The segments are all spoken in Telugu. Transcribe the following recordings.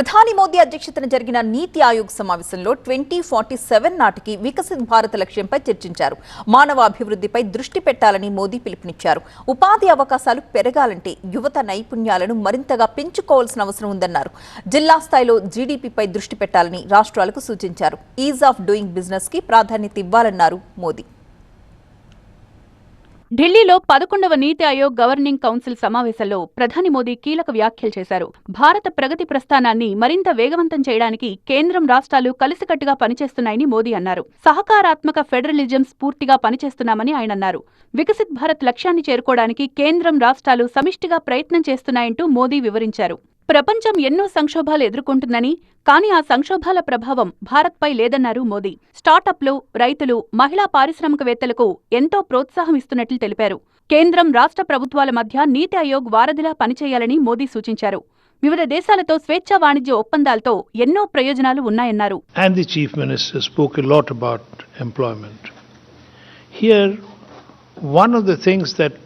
ప్రధాని మోదీ అధ్యక్షతన జరిగిన నీతి ఆయోగ్ సమావేశంలో 2047 నాటికి వికసిత్ భారత్ లక్ష్యంపై చర్చించారు. మానవ అభివృద్ధిపై దృష్టి పెట్టాలని మోదీ పిలుపునిచ్చారు. ఉపాధి అవకాశాలు పెరగాలంటే యువత నైపుణ్యాలను మరింతగా పెంచుకోవాల్సిన అవసరం ఉందన్నారు. జిల్లా స్థాయిలో జీడీపీపై దృష్టి పెట్టాలని రాష్ట్రాలకు సూచించారు. ఈజ్ ఆఫ్ డూయింగ్ బిజినెస్ కి ప్రాధాన్యత ఇవ్వాలన్నారు మోదీ. ఢిల్లీలో 11వ నీతి ఆయోగ్ గవర్నింగ్ కౌన్సిల్ సమావేశంలో ప్రధాని మోదీ కీలక వ్యాఖ్యలు చేశారు. భారత ప్రగతి ప్రస్థానాన్ని మరింత వేగవంతం చేయడానికి కేంద్రం రాష్ట్రాలు కలిసికట్టుగా పనిచేస్తున్నాయని మోదీ అన్నారు. సహకారాత్మక ఫెడరలిజం స్ఫూర్తిగా పనిచేస్తున్నామని ఆయన అన్నారు. వికసిత్ భారత్ లక్ష్యాన్ని చేరుకోవడానికి కేంద్రం రాష్ట్రాలు సమిష్టిగా ప్రయత్నం చేస్తున్నాయంటూ మోదీ వివరించారు. ప్రపంచం ఎన్నో సంక్షోభాలు ఎదుర్కొంటుందని, కానీ ఆ సంక్షోభాల ప్రభావం భారత్పై లేదన్నారు మోదీ. స్టార్టప్లు, రైతులు, మహిళా పారిశ్రామికవేత్తలకు ఎంతో ప్రోత్సాహం ఇస్తున్నట్లు తెలిపారు. కేంద్రం, రాష్ట్ర ప్రభుత్వాల మధ్య నీతి ఆయోగ్ వారధిలా పనిచేయాలని మోదీ సూచించారు. వివిధ దేశాలతో స్వేచ్ఛా వాణిజ్య ఒప్పందాలతో ఎన్నో ప్రయోజనాలు ఉన్నాయన్నారు. And the Chief Minister spoke a lot about employment. Here, one of the things that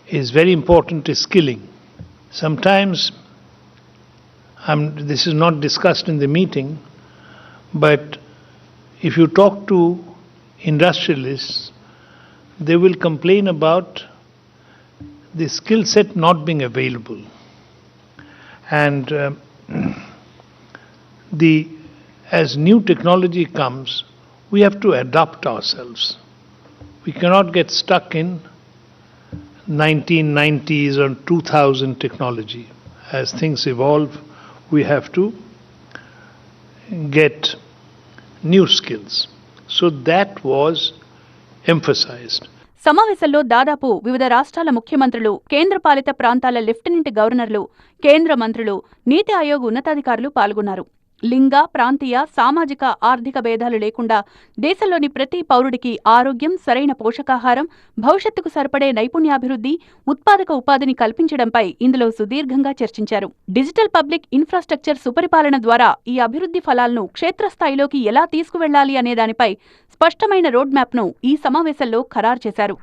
is very important is skilling. Sometimes this is not discussed in the meeting, but if you talk to industrialists, they will complain about the skill set not being available. And as new technology comes, we have to adapt ourselves. We cannot get stuck in 1990s or 2000 technology. As things evolve, we have to get new skills. So that was emphasized. సమావేశంలో దాదాపు వివిధ రాష్ట్రాల ముఖ్యమంత్రులు, కేంద్రపాలిత ప్రాంతాల లెఫ్టినెంట్ గవర్నర్లు, కేంద్ర మంత్రులు, నీతి ఆయోగ్ ఉన్నతాధికారులు పాల్గొన్నారు. లింగ, ప్రాంతీయ, సామాజిక, ఆర్థిక భేదాలు లేకుండా దేశంలోని ప్రతి పౌరుడికి ఆరోగ్యం, సరైన పోషకాహారం, భవిష్యత్తుకు సరిపడే నైపుణ్యాభివృద్ధి, ఉత్పాదక ఉపాధిని కల్పించడంపై ఇందులో సుదీర్ఘంగా చర్చించారు. డిజిటల్ పబ్లిక్ ఇన్ఫ్రాస్ట్రక్చర్ సుపరిపాలన ద్వారా ఈ అభివృద్ధి ఫలాలను క్షేత్రస్థాయిలోకి ఎలా తీసుకువెళ్లాలి అనే దానిపై స్పష్టమైన రోడ్ మ్యాప్ను ఈ సమావేశంలో ఖరారు చేశారు.